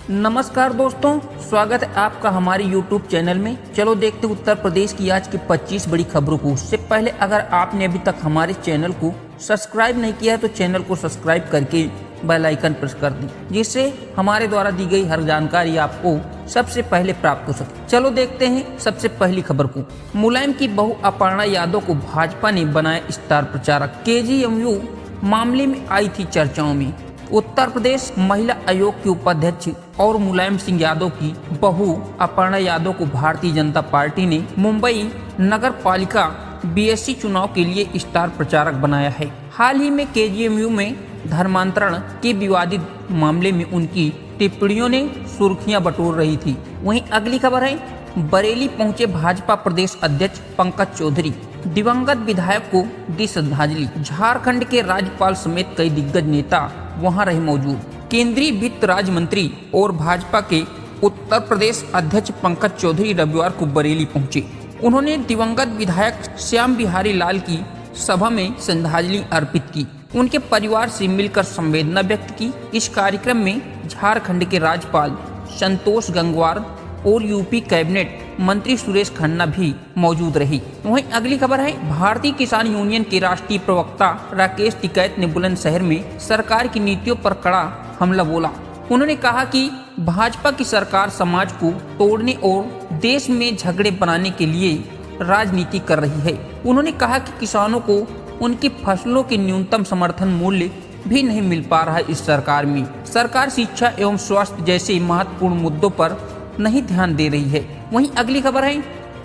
नमस्कार दोस्तों, स्वागत है आपका हमारे YouTube चैनल में। चलो देखते उत्तर प्रदेश की आज की 25 बड़ी खबरों को। उससे पहले अगर आपने अभी तक हमारे चैनल को सब्सक्राइब नहीं किया है तो चैनल को सब्सक्राइब करके बेल आइकन प्रेस कर दें, जिससे हमारे द्वारा दी गई हर जानकारी आपको सबसे पहले प्राप्त हो सके। चलो देखते हैं सबसे पहली खबर को। मुलायम की बहू अपर्णा यादव को भाजपा ने बनाया स्टार प्रचारक। केजीएमयू मामले में आई थी चर्चाओं में। उत्तर प्रदेश महिला आयोग के उपाध्यक्ष और मुलायम सिंह यादव की बहू अपर्णा यादव को भारतीय जनता पार्टी ने मुंबई नगर पालिका बीएससी चुनाव के लिए स्टार प्रचारक बनाया है। हाल ही में केजीएमयू में धर्मांतरण के विवादित मामले में उनकी टिप्पणियों ने सुर्खियां बटोर रही थी। वहीं अगली खबर है, बरेली पहुंचे भाजपा प्रदेश अध्यक्ष पंकज चौधरी। दिवंगत विधायक को दी श्रद्धांजलि। झारखंड के राज्यपाल समेत कई दिग्गज नेता वहां रहे मौजूद। केंद्रीय वित्त राज्य मंत्री और भाजपा के उत्तर प्रदेश अध्यक्ष पंकज चौधरी रविवार को बरेली पहुंचे। उन्होंने दिवंगत विधायक श्याम बिहारी लाल की सभा में श्रद्धांजलि अर्पित की, उनके परिवार से मिलकर संवेदना व्यक्त की। इस कार्यक्रम में झारखंड के राज्यपाल संतोष गंगवार और यूपी कैबिनेट मंत्री सुरेश खन्ना भी मौजूद रही। वहीं अगली खबर है, भारतीय किसान यूनियन के राष्ट्रीय प्रवक्ता राकेश टिकैत ने बुलंदशहर में सरकार की नीतियों पर कड़ा हमला बोला। उन्होंने कहा कि भाजपा की सरकार समाज को तोड़ने और देश में झगड़े बनाने के लिए राजनीति कर रही है। उन्होंने कहा कि किसानों को उनकी फसलों के न्यूनतम समर्थन मूल्य भी नहीं मिल पा रहा है। इस सरकार में सरकार शिक्षा एवं स्वास्थ्य जैसे महत्वपूर्ण मुद्दों पर नहीं ध्यान दे रही है। वहीं अगली खबर है,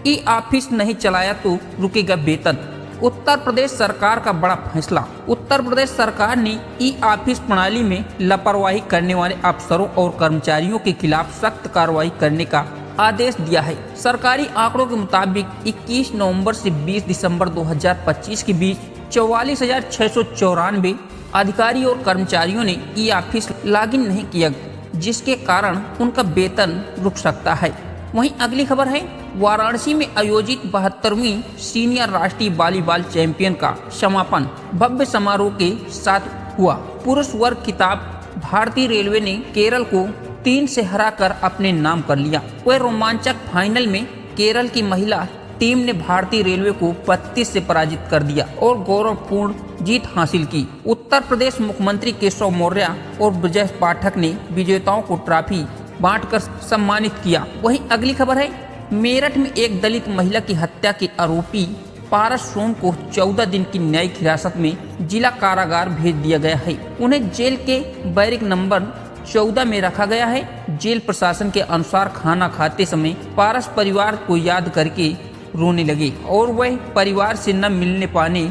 ई ऑफिस नहीं चलाया तो रुकेगा वेतन। उत्तर प्रदेश सरकार का बड़ा फैसला। उत्तर प्रदेश सरकार ने ई ऑफिस प्रणाली में लापरवाही करने वाले अफसरों और कर्मचारियों के खिलाफ सख्त कार्रवाई करने का आदेश दिया है। सरकारी आंकड़ों के मुताबिक 21 नवंबर से 20 दिसंबर 2025 के बीच 44,694 अधिकारी और कर्मचारियों ने ई ऑफिस लॉगिन नहीं किया, जिसके कारण उनका वेतन रुक सकता है। वहीं अगली खबर है, वाराणसी में आयोजित 72वीं सीनियर राष्ट्रीय वॉलीबॉल चैंपियन का समापन भव्य समारोह के साथ हुआ। पुरुष वर्ग खिताब भारतीय रेलवे ने केरल को 3 से हराकर अपने नाम कर लिया। वह रोमांचक फाइनल में केरल की महिला टीम ने भारतीय रेलवे को 32 से पराजित कर दिया और गौरवपूर्ण जीत हासिल की। उत्तर प्रदेश मुख्यमंत्री केशव मौर्य और ब्रजेश पाठक ने विजेताओं को ट्रॉफी बांटकर सम्मानित किया। वहीं अगली खबर है, मेरठ में एक दलित महिला की हत्या के आरोपी पारस सोम को 14 दिन की न्यायिक हिरासत में जिला कारागार भेज दिया गया है। उन्हें जेल के बैरिक नंबर 14 में रखा गया है। जेल प्रशासन के अनुसार खाना खाते समय पारस परिवार को याद करके रोने लगे और वह परिवार से न मिलने पाने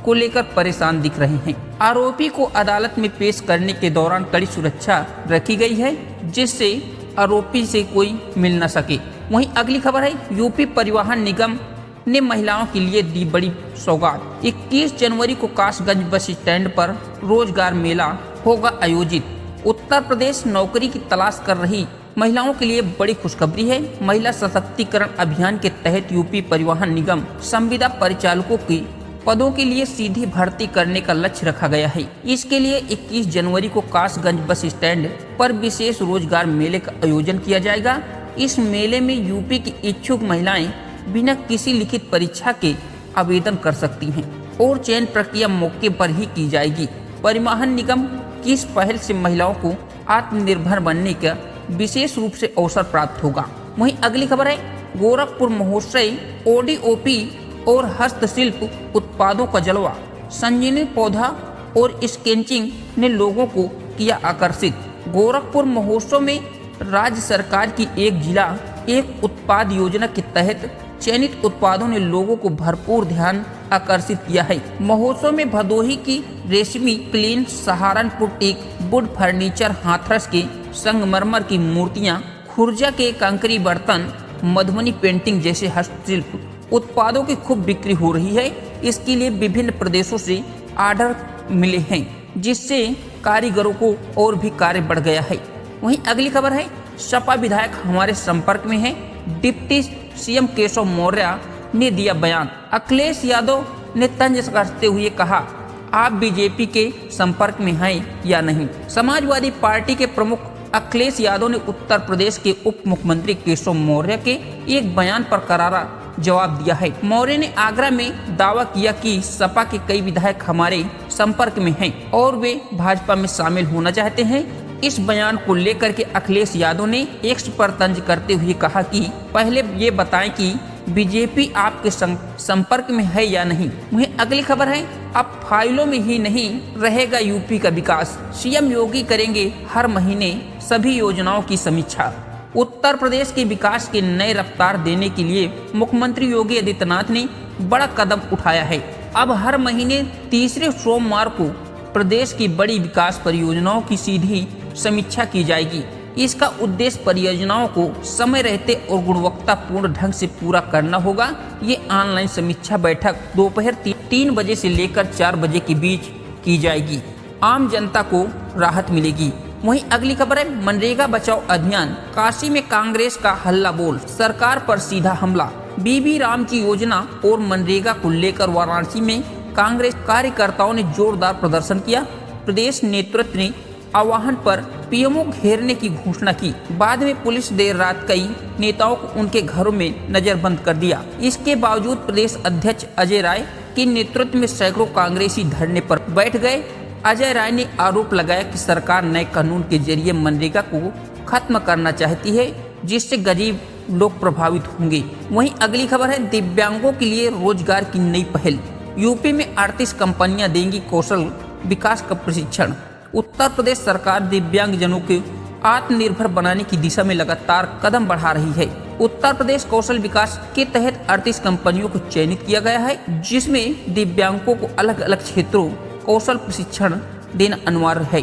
को लेकर परेशान दिख रहे हैं। आरोपी को अदालत में पेश करने के दौरान कड़ी सुरक्षा रखी गई है, जिससे आरोपी से कोई मिल न सके। वहीं अगली खबर है, यूपी परिवहन निगम ने महिलाओं के लिए दी बड़ी सौगात। 21 जनवरी को कासगंज बस स्टैंड पर रोजगार मेला होगा आयोजित। उत्तर प्रदेश नौकरी की तलाश कर रही महिलाओं के लिए बड़ी खुशखबरी है। महिला सशक्तिकरण अभियान के तहत यूपी परिवहन निगम संविदा परिचालकों की पदों के लिए सीधी भर्ती करने का लक्ष्य रखा गया है। इसके लिए 21 जनवरी को कासगंज बस स्टैंड पर विशेष रोजगार मेले का आयोजन किया जाएगा। इस मेले में यूपी की इच्छुक महिलाएं बिना किसी लिखित परीक्षा के आवेदन कर सकती हैं और चयन प्रक्रिया मौके पर ही की जाएगी। परिवहन निगम की इस पहल से महिलाओं को आत्मनिर्भर बनने का विशेष रूप से अवसर प्राप्त होगा। वहीं अगली खबर है, गोरखपुर महोत्सव ओडीओपी और हस्तशिल्प उत्पादों का जलवा। संजीवनी पौधा और स्केचिंग ने लोगों को किया आकर्षित। गोरखपुर महोत्सव में राज्य सरकार की एक जिला एक उत्पाद योजना के तहत चयनित उत्पादों ने लोगों को भरपूर ध्यान आकर्षित किया है। महोत्सव में भदोही की रेशमी क्लीन, सहारनपुर एक वुड फर्नीचर, हाथरस के संगमरमर की मूर्तियां, खुर्जा के कंकरी बर्तन, मधुबनी पेंटिंग जैसे हस्तशिल्प उत्पादों की खूब बिक्री हो रही है। इसके लिए विभिन्न प्रदेशों से ऑर्डर मिले हैं, जिससे कारीगरों को और भी कार्य बढ़ गया है। वहीं अगली खबर है, सपा विधायक हमारे संपर्क में है। डिप्टी सीएम केशव मौर्य ने दिया बयान। अखिलेश यादव ने तंज कसते हुए कहा, आप बीजेपी के संपर्क में हैं या नहीं। समाजवादी पार्टी के प्रमुख अखिलेश यादव ने उत्तर प्रदेश के उप मुख्यमंत्री केशव मौर्य के एक बयान पर करारा जवाब दिया है। मौर्य ने आगरा में दावा किया कि सपा के कई विधायक हमारे संपर्क में हैं और वे भाजपा में शामिल होना चाहते हैं। इस बयान को लेकर के अखिलेश यादव ने एक्स पर तंज करते हुए कहा कि पहले ये बताएं कि बीजेपी आपके संपर्क में है या नहीं। वहीं अगली खबर है, अब फाइलों में ही नहीं रहेगा यूपी का विकास, सीएम योगी करेंगे हर महीने सभी योजनाओं की समीक्षा। उत्तर प्रदेश के विकास के नए रफ्तार देने के लिए मुख्यमंत्री योगी आदित्यनाथ ने बड़ा कदम उठाया है। अब हर महीने तीसरे सोमवार को प्रदेश की बड़ी विकास परियोजनाओं की सीधी समीक्षा की जाएगी। इसका उद्देश्य परियोजनाओं को समय रहते और गुणवत्तापूर्ण ढंग से पूरा करना होगा। ये ऑनलाइन समीक्षा बैठक दोपहर 3 बजे से लेकर 4 बजे के बीच की जाएगी। आम जनता को राहत मिलेगी। वहीं अगली खबर है, मनरेगा बचाओ अभियान, काशी में कांग्रेस का हल्ला बोल, सरकार पर सीधा हमला। बीबी राम की योजना और मनरेगा को लेकर वाराणसी में कांग्रेस कार्यकर्ताओं ने जोरदार प्रदर्शन किया। प्रदेश नेतृत्व ने आह्वान पर पीएमओ घेरने की घोषणा की। बाद में पुलिस देर रात कई नेताओं को उनके घरों में नजरबंद कर दिया। इसके बावजूद प्रदेश अध्यक्ष अजय राय के नेतृत्व में सैकड़ों कांग्रेसी धरने पर बैठ गए। अजय राय ने आरोप लगाया कि सरकार नए कानून के जरिए मनरेगा को खत्म करना चाहती है, जिससे गरीब लोग प्रभावित होंगे। वहीं अगली खबर है, दिव्यांगों के लिए रोजगार की नई पहल, यूपी में 38 कंपनियां देंगी कौशल विकास का प्रशिक्षण। उत्तर प्रदेश सरकार दिव्यांगजनों को आत्मनिर्भर बनाने की दिशा में लगातार कदम बढ़ा रही है। उत्तर प्रदेश कौशल विकास के तहत 38 कंपनियों को चयनित किया गया है, जिसमें दिव्यांगों को अलग अलग क्षेत्रों कौशल प्रशिक्षण देना अनिवार्य है।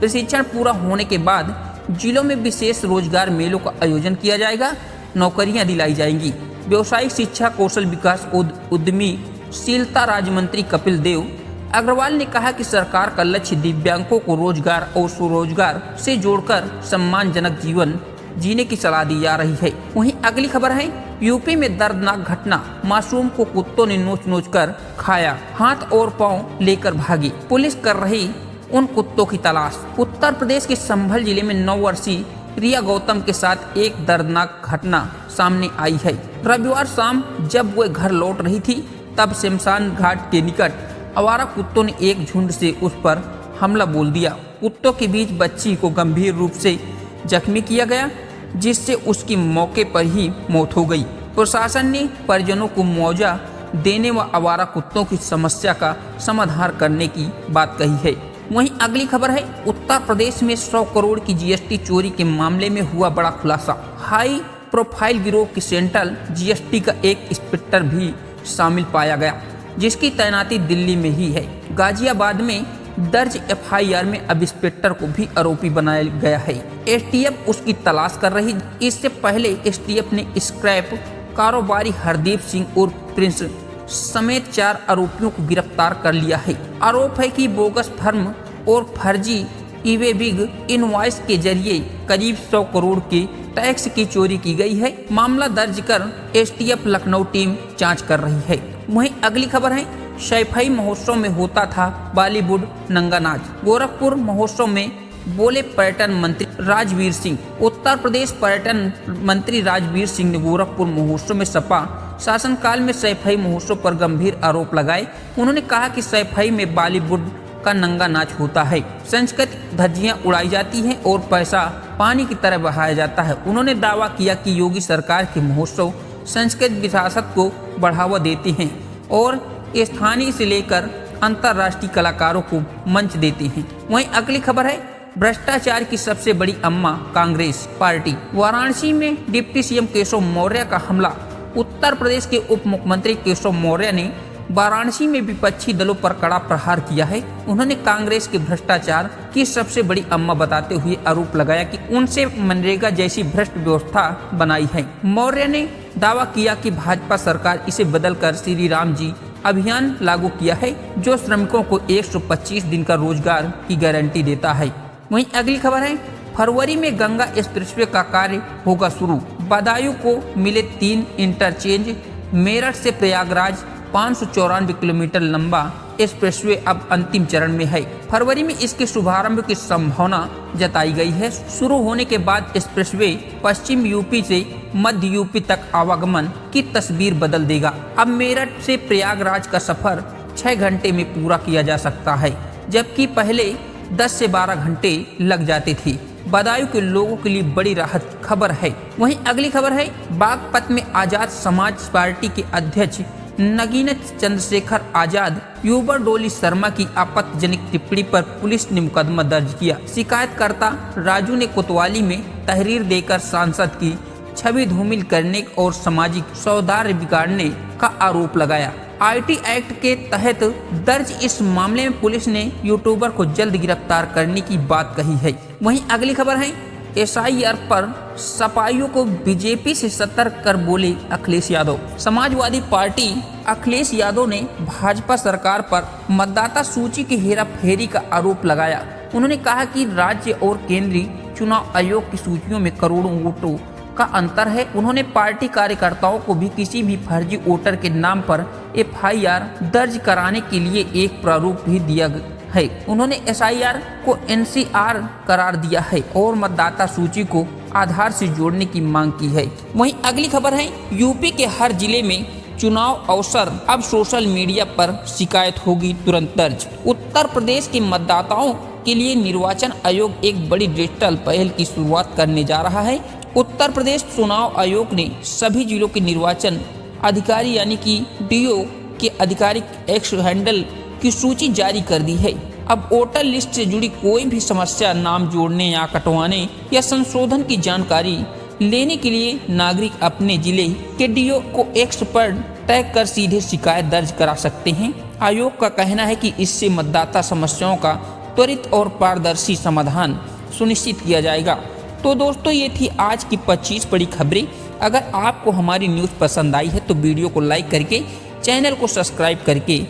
प्रशिक्षण पूरा होने के बाद जिलों में विशेष रोजगार मेलों का आयोजन किया जाएगा, नौकरियां दिलाई जाएंगी। व्यवसायिक शिक्षा, कौशल विकास, उद्यमीशीलता राज्य मंत्री कपिल देव अग्रवाल ने कहा कि सरकार का लक्ष्य दिव्यांगों को रोजगार और स्वरोजगार से जोड़कर सम्मानजनक जीवन जीने की सलाह दी जा रही है। वहीं अगली खबर है, यूपी में दर्दनाक घटना, मासूम को कुत्तों ने नोच नोच कर खाया, हाथ और पांव लेकर भागी, पुलिस कर रही उन कुत्तों की तलाश। उत्तर प्रदेश के संभल जिले में 9 वर्षीय रिया गौतम के साथ एक दर्दनाक घटना सामने आई है। रविवार शाम जब वह घर लौट रही थी, तब शमशान घाट के निकट आवारा कुत्तों ने एक झुंड से उस पर हमला बोल दिया। कुत्तों के बीच बच्ची को गंभीर रूप से जख्मी किया गया, जिससे उसकी मौके पर ही मौत हो गई। प्रशासन ने परिजनों को मुआवजा देने व आवारा कुत्तों की समस्या का समाधान करने की बात कही है। वहीं अगली खबर है, उत्तर प्रदेश में 100 करोड़ की जीएसटी चोरी के मामले में हुआ बड़ा खुलासा। हाई प्रोफाइल गिरोह की सेंट्रल जीएसटी का एक इंस्पेक्टर भी शामिल पाया गया, जिसकी तैनाती दिल्ली में ही है। गाजियाबाद में दर्ज एफआईआर में अब इंस्पेक्टर को भी आरोपी बनाया गया है। एसटीएफ उसकी तलाश कर रही। इससे पहले एसटीएफ ने स्क्रैप कारोबारी हरदीप सिंह और प्रिंस समेत 4 आरोपियों को गिरफ्तार कर लिया है। आरोप है कि बोगस फर्म और फर्जी ईवे बिग इनवॉइस के जरिए करीब 100 करोड़ के टैक्स की चोरी की गई है। मामला दर्ज कर एसटीएफ लखनऊ टीम जांच कर रही है। वहीं अगली खबर है, सैफई महोत्सव में होता था बॉलीवुड नंगा नाच, गोरखपुर महोत्सव में बोले पर्यटन मंत्री राजवीर सिंह। उत्तर प्रदेश पर्यटन मंत्री राजवीर सिंह ने गोरखपुर महोत्सव में सपा शासनकाल में सैफई महोत्सव पर गंभीर आरोप लगाए। उन्होंने कहा कि सैफई में बॉलीवुड का नंगा नाच होता है, सांस्कृतिक धज्जियां उड़ाई जाती हैं और पैसा पानी की तरह बहाया जाता है। उन्होंने दावा किया कि योगी सरकार के महोत्सव सांस्कृतिक विरासत को बढ़ावा देते हैं और स्थानीय से लेकर अंतर्राष्ट्रीय कलाकारों को मंच देते हैं। वहीं अगली खबर है, भ्रष्टाचार की सबसे बड़ी अम्मा कांग्रेस पार्टी, वाराणसी में डिप्टी सीएम केशव मौर्य का हमला। उत्तर प्रदेश के उप मुख्यमंत्री केशव मौर्य ने वाराणसी में विपक्षी दलों पर कड़ा प्रहार किया है। उन्होंने कांग्रेस के भ्रष्टाचार की सबसे बड़ी अम्मा बताते हुए आरोप लगाया कि उनसे मनरेगा जैसी भ्रष्ट व्यवस्था बनाई है। मौर्य ने दावा किया कि भाजपा सरकार इसे बदलकर श्री राम जी अभियान लागू किया है, जो श्रमिकों को 125 दिन का रोजगार की गारंटी देता है। वहीं अगली खबर है, फरवरी में गंगा एक्सप्रेसवे का कार्य होगा शुरू। बदायूं को मिले 3 इंटरचेंज। मेरठ से प्रयागराज 594 किलोमीटर लंबा एक्सप्रेसवे अब अंतिम चरण में है। फरवरी में इसके शुभारंभ की संभावना जताई गई है। शुरू होने के बाद एक्सप्रेसवे पश्चिम यूपी से मध्य यूपी तक आवागमन की तस्वीर बदल देगा। अब मेरठ से प्रयागराज का सफर 6 घंटे में पूरा किया जा सकता है, जबकि पहले 10 से 12 घंटे लग जाते थे। बदायूं के लोगों के लिए बड़ी राहत खबर है। वहीं अगली खबर है, बागपत में आजाद समाज पार्टी के अध्यक्ष नगीना चंद्रशेखर आजाद युवा डोली शर्मा की आपत्तिजनक टिप्पणी पर पुलिस ने मुकदमा दर्ज किया। शिकायतकर्ता राजू ने कोतवाली में तहरीर देकर सांसद की छवि धूमिल करने और सामाजिक सौहार्द बिगाड़ने का आरोप लगाया। आईटी एक्ट के तहत दर्ज इस मामले में पुलिस ने यूट्यूबर को जल्द गिरफ्तार करने की बात कही है। वहीं अगली खबर है, एसआईआर पर सपाइयों को बीजेपी से सतर्क कर बोले अखिलेश यादव। समाजवादी पार्टी अखिलेश यादव ने भाजपा सरकार पर मतदाता सूची की हेराफेरी का आरोप लगाया। उन्होंने कहा कि राज्य और केंद्रीय चुनाव आयोग की सूचियों में करोड़ों वोटों का अंतर है। उन्होंने पार्टी कार्यकर्ताओं को भी किसी भी फर्जी वोटर के नाम पर एफआईआर दर्ज कराने के लिए एक प्रारूप भी दिया है। उन्होंने एसआईआर को एनसीआर करार दिया है और मतदाता सूची को आधार से जोड़ने की मांग की है। वहीं अगली खबर है, यूपी के हर जिले में चुनाव अवसर अब सोशल मीडिया पर शिकायत होगी तुरंत दर्ज। उत्तर प्रदेश के मतदाताओं के लिए निर्वाचन आयोग एक बड़ी डिजिटल पहल की शुरुआत करने जा रहा है। उत्तर प्रदेश चुनाव आयोग ने सभी जिलों के निर्वाचन अधिकारी यानी कि डीओ के आधिकारिक एक्स हैंडल की सूची जारी कर दी है। अब वोटर लिस्ट से जुड़ी कोई भी समस्या, नाम जोड़ने या कटवाने या संशोधन की जानकारी लेने के लिए नागरिक अपने जिले के डीओ को एक्स पर टैग कर सीधे शिकायत दर्ज करा सकते हैं। आयोग का कहना है कि इससे मतदाता समस्याओं का त्वरित और पारदर्शी समाधान सुनिश्चित किया जाएगा। तो दोस्तों, ये थी आज की 25 बड़ी खबरें। अगर आपको हमारी न्यूज़ पसंद आई है तो वीडियो को लाइक करके चैनल को सब्सक्राइब करके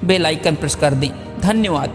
बेल आइकन प्रेस कर दें। धन्यवाद।